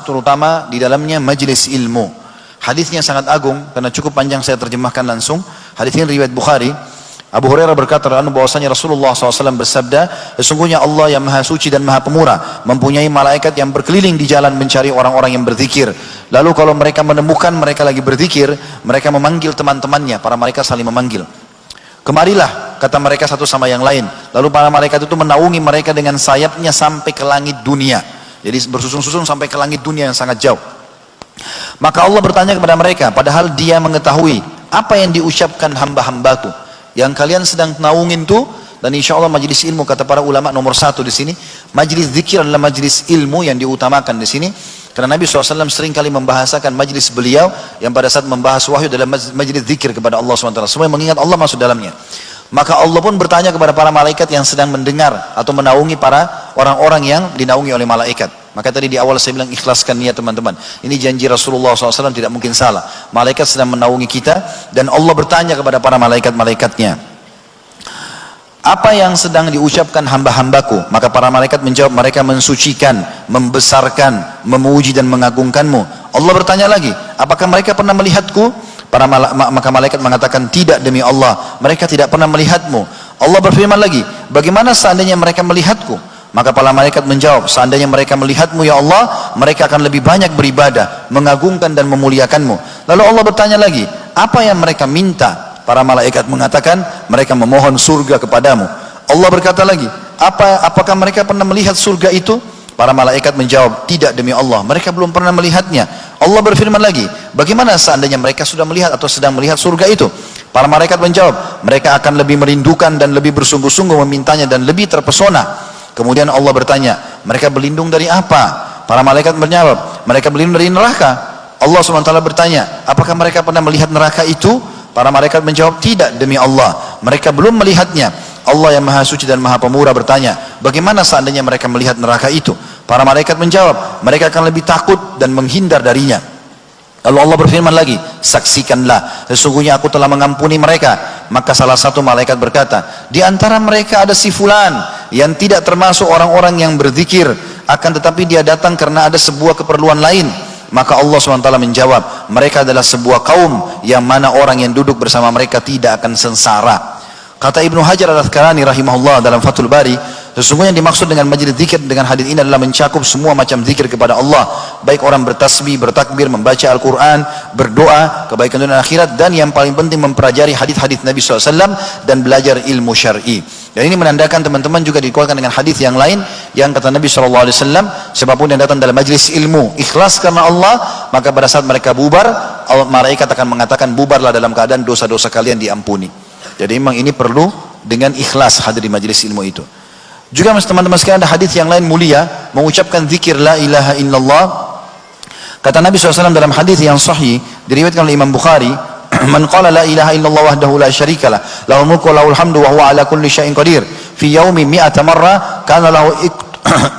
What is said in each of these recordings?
terutama di dalamnya majelis ilmu. Hadisnya sangat agung karena cukup panjang, saya terjemahkan langsung. Hadis ini riwayat Bukhari. Abu Hurairah berkata bahwasanya Rasulullah SAW bersabda, sesungguhnya Allah yang maha suci dan maha pemurah mempunyai malaikat yang berkeliling di jalan mencari orang-orang yang berzikir. Lalu kalau mereka menemukan mereka lagi berzikir, mereka memanggil teman-temannya. Para malaikat saling memanggil. Kemarilah, kata mereka satu sama yang lain. Lalu para malaikat itu menaungi mereka dengan sayapnya sampai ke langit dunia. Jadi bersusun-susun sampai ke langit dunia yang sangat jauh. Maka Allah bertanya kepada mereka, padahal dia mengetahui apa yang diucapkan hamba-hambaku yang kalian sedang naungin tuh. Dan insya Allah majlis ilmu, kata para ulama, nomor satu di sini majlis zikir adalah majlis ilmu yang diutamakan di sini, karena Nabi SAW sering kali membahasakan majlis beliau yang pada saat membahas wahyu dalam majlis zikir kepada Allah SWT, semua yang mengingat Allah masuk dalamnya. Maka Allah pun bertanya kepada para malaikat yang sedang mendengar atau menaungi para orang-orang yang dinaungi oleh malaikat. Maka tadi di awal saya bilang ikhlaskan niat teman-teman. Ini janji Rasulullah SAW, tidak mungkin salah. Malaikat sedang menaungi kita dan Allah bertanya kepada para malaikat-malaikatnya, apa yang sedang diucapkan hamba-hambaku? Maka para malaikat menjawab, mereka mensucikan, membesarkan, memuji dan mengagungkanmu. Allah bertanya lagi, apakah mereka pernah melihatku? Maka malaikat mengatakan, tidak demi Allah, mereka tidak pernah melihatmu. Allah berfirman lagi, bagaimana seandainya mereka melihatku? Maka para malaikat menjawab, seandainya mereka melihatmu ya Allah, mereka akan lebih banyak beribadah, mengagungkan dan memuliakanmu. Lalu Allah bertanya lagi, apa yang mereka minta? Para malaikat mengatakan, mereka memohon surga kepadamu. Allah berkata lagi, apakah mereka pernah melihat surga itu? Para malaikat menjawab, tidak demi Allah, mereka belum pernah melihatnya. Allah berfirman lagi, bagaimana seandainya mereka sudah melihat atau sedang melihat surga itu? Para malaikat menjawab, mereka akan lebih merindukan dan lebih bersungguh-sungguh memintanya dan lebih terpesona. Kemudian Allah bertanya, mereka berlindung dari apa? Para malaikat menjawab, mereka berlindung dari neraka. Allah SWT bertanya, apakah mereka pernah melihat neraka itu? Para malaikat menjawab, tidak demi Allah, mereka belum melihatnya. Allah yang maha suci dan maha pemurah bertanya, bagaimana seandainya mereka melihat neraka itu? Para malaikat menjawab, mereka akan lebih takut dan menghindar darinya. Lalu Allah berfirman lagi, saksikanlah, sesungguhnya aku telah mengampuni mereka. Maka salah satu malaikat berkata, di antara mereka ada si fulan yang tidak termasuk orang-orang yang berzikir, akan tetapi dia datang karena ada sebuah keperluan lain. Maka Allah SWT menjawab, mereka adalah sebuah kaum yang mana orang yang duduk bersama mereka tidak akan sengsara. Kata Ibnu Hajar Al-Asqalani rahimahullah dalam Fathul Bari, sesungguhnya dimaksud dengan majlis zikir dengan hadis ini adalah mencakup semua macam zikir kepada Allah, baik orang bertasbih, bertakbir, membaca Al-Quran, berdoa, kebaikan dunia dan akhirat, dan yang paling penting mempelajari hadis-hadis Nabi SAW dan belajar ilmu syar'i. Dan ini menandakan teman-teman juga dikuatkan dengan hadis yang lain yang kata Nabi SAW, siapapun yang datang dalam majlis ilmu ikhlas karena Allah, maka pada saat mereka bubar, malaikat akan mengatakan, bubarlah dalam keadaan dosa-dosa kalian diampuni. Jadi memang ini perlu dengan ikhlas hadir di majlis ilmu itu. Juga teman-teman sekalian, ada hadis yang lain mulia mengucapkan zikir la ilaha illallah. Kata Nabi SAW dalam hadis yang sahih diriwayatkan oleh Imam Bukhari, man qala la ilaha illallah wahdahu la syarikalah lahul mulku wa lahul hamdu wa huwa ala kulli syai'in qadir fi yaumi mi'ata marra kana lahu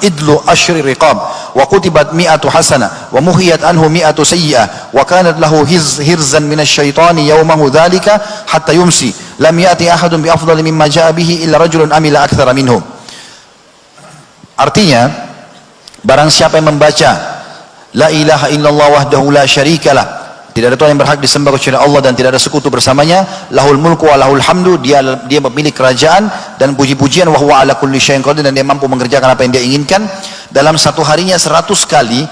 idlu ashri riqab wa kutibat mi'atu hasanah wa muhiyat anhu mi'atu sayyi'ah wa kanat lahu hirzan minasy syaitani yaumahu dzalika hatta yumsi lam ya'ti ahadun bi afdali mimma ja'a bihi illa rajulun amila aktsara minhu. Artinya, barang siapa yang membaca la ilaha illallah wahdahu la syarikalah, tidak ada Tuhan yang berhak disembah kecuali Allah dan tidak ada sekutu bersamanya, lahul mulku wa lahul hamdu, dia memiliki kerajaan dan puji-pujian, wa huwa ala kulli syai'in qadir, dan dia mampu mengerjakan apa yang dia inginkan, dalam satu harinya 100 kali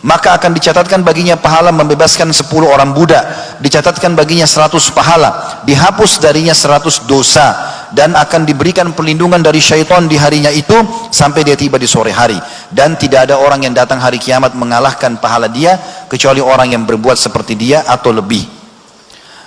maka akan dicatatkan baginya pahala membebaskan 10 orang budak, dicatatkan baginya 100 pahala, dihapus darinya 100 dosa, dan akan diberikan perlindungan dari syaitan di harinya itu sampai dia tiba di sore hari. Dan tidak ada orang yang datang hari kiamat mengalahkan pahala dia kecuali orang yang berbuat seperti dia atau lebih.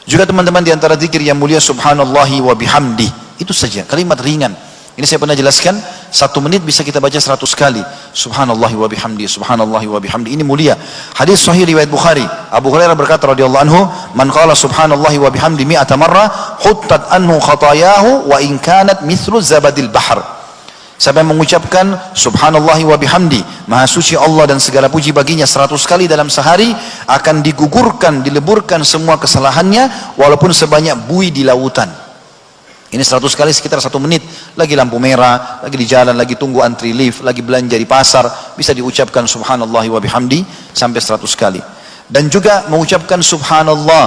Juga teman-teman, di antara zikir yang mulia subhanallahi wa bihamdi, itu saja kalimat ringan. Ini saya pernah jelaskan, 1 menit bisa kita baca 100 kali. Subhanallahi wa bihamdi, subhanallahi wa bihamdi. Ini mulia. Hadis sahih riwayat Bukhari. Abu Hurairah berkata radhiyallahu anhu, man qala subhanallahi wa bihamdi mi'ata marrah, huttat anhu khatayahu wa in kanat mithlu zabadil bahr. Siapa yang mengucapkan subhanallahi wa bihamdi, maha suci Allah dan segala puji baginya 100 kali dalam sehari, akan digugurkan, dileburkan semua kesalahannya walaupun sebanyak buih di lautan. Ini 100 kali sekitar 1 menit. Lagi lampu merah, lagi di jalan, lagi tunggu antri lift, lagi belanja di pasar, bisa diucapkan subhanallah wa bihamdi sampai 100 kali. Dan juga mengucapkan subhanallah,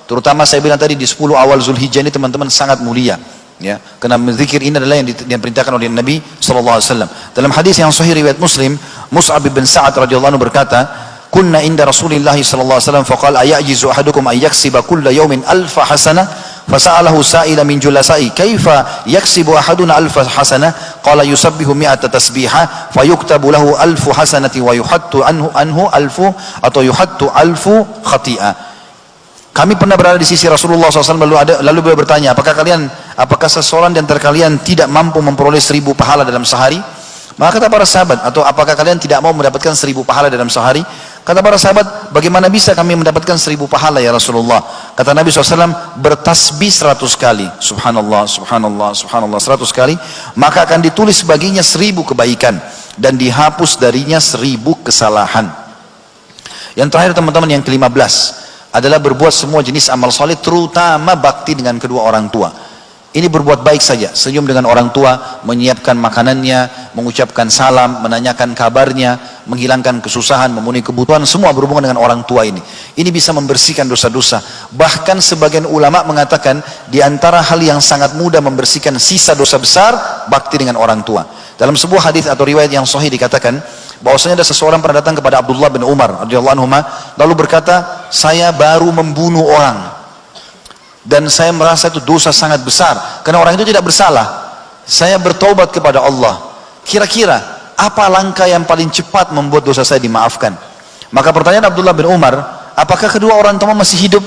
terutama saya bilang tadi di 10 awal Zulhijjah ini teman-teman sangat mulia. Ya, karena zikir ini adalah yang diperintahkan oleh Nabi SAW. Dalam hadis yang sahih riwayat Muslim, Mus'ab bin Sa'ad radhiyallahu anhu berkata, "Kunna inda Rasulillah SAW faqala ayajizu ahadukum ay yaksiba kulla yawmin alfa hasanah?" Fasa'alahu sa'ila min julasai, "Kaifa yaksibu ahaduna alfa hasanah?" Qala yusabbihu mi'ata tasbihah fayuktabu lahu alfu hasanati wa yuhattu anhu alfu atau yuhattu alfu khati'ah. Kami pernah berada di sisi Rasulullah SAW lalu beliau bertanya, apakah seseorang di antara kalian tidak mampu memperoleh 1000 pahala dalam sehari? Maka kata para sahabat, atau apakah kalian tidak mau mendapatkan 1000 pahala dalam sehari? Kata para sahabat, bagaimana bisa kami mendapatkan 1000 pahala ya Rasulullah? Kata Nabi SAW, bertasbih 100 kali, subhanallah, subhanallah, subhanallah 100 kali, maka akan ditulis baginya 1000 kebaikan dan dihapus darinya 1000 kesalahan. Yang terakhir teman-teman, yang ke-15 adalah berbuat semua jenis amal soleh, terutama bakti dengan kedua orang tua. Ini berbuat baik saja, senyum dengan orang tua, menyiapkan makanannya, mengucapkan salam, menanyakan kabarnya, menghilangkan kesusahan, memenuhi kebutuhan, semua berhubungan dengan orang tua ini. Ini bisa membersihkan dosa-dosa. Bahkan sebagian ulama mengatakan, di antara hal yang sangat mudah membersihkan sisa dosa besar, bakti dengan orang tua. Dalam sebuah hadis atau riwayat yang sahih dikatakan, bahwasanya ada seseorang pernah datang kepada Abdullah bin Umar radhiyallahu anhu, lalu berkata, "Saya baru membunuh orang dan saya merasa itu dosa sangat besar karena orang itu tidak bersalah. Saya bertobat kepada Allah. Kira-kira apa langkah yang paling cepat membuat dosa saya dimaafkan?" Maka pertanyaan Abdullah bin Umar, "Apakah kedua orang tua masih hidup?"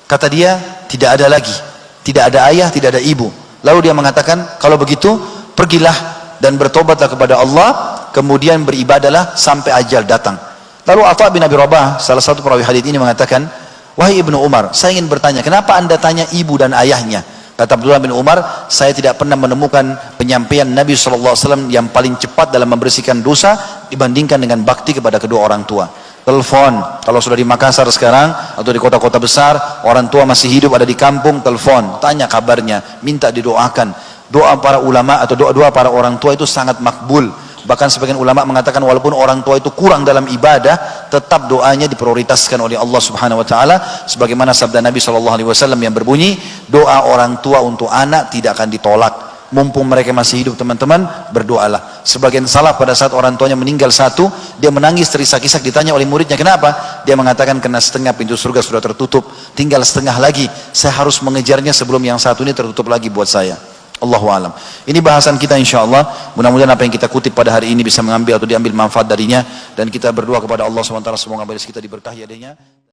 Kata dia, "Tidak ada lagi. Tidak ada ayah, tidak ada ibu." Lalu dia mengatakan, "Kalau begitu, pergilah dan bertobatlah kepada Allah, kemudian beribadalah sampai ajal datang." Lalu Atha bin Abi Rabah, salah satu perawi hadis ini mengatakan, "Wahai Ibnu Umar, saya ingin bertanya, kenapa anda tanya ibu dan ayahnya?" Kata Abdullah bin Umar, "Saya tidak pernah menemukan penyampaian Nabi SAW yang paling cepat dalam membersihkan dosa dibandingkan dengan bakti kepada kedua orang tua." Telepon, kalau sudah di Makassar sekarang atau di kota-kota besar, orang tua masih hidup ada di kampung, telepon, tanya kabarnya, minta didoakan. Doa para ulama atau doa-doa para orang tua itu sangat makbul. Bahkan sebagian ulama mengatakan walaupun orang tua itu kurang dalam ibadah, tetap doanya diprioritaskan oleh Allah Subhanahu wa taala, sebagaimana sabda Nabi SAW yang berbunyi, "Doa orang tua untuk anak tidak akan ditolak." Mumpung mereka masih hidup teman-teman, berdoalah. Sebagian salaf pada saat orang tuanya meninggal satu, dia menangis terisak-isak, ditanya oleh muridnya, "Kenapa?" Dia mengatakan, "Karena setengah pintu surga sudah tertutup, tinggal setengah lagi, saya harus mengejarnya sebelum yang satu ini tertutup lagi buat saya." Allahu alam. Ini bahasan kita insyaallah. Mudah-mudahan apa yang kita kutip pada hari ini bisa mengambil atau diambil manfaat darinya, dan kita berdoa kepada Allah SWT semoga baris kita diberkahi adanya.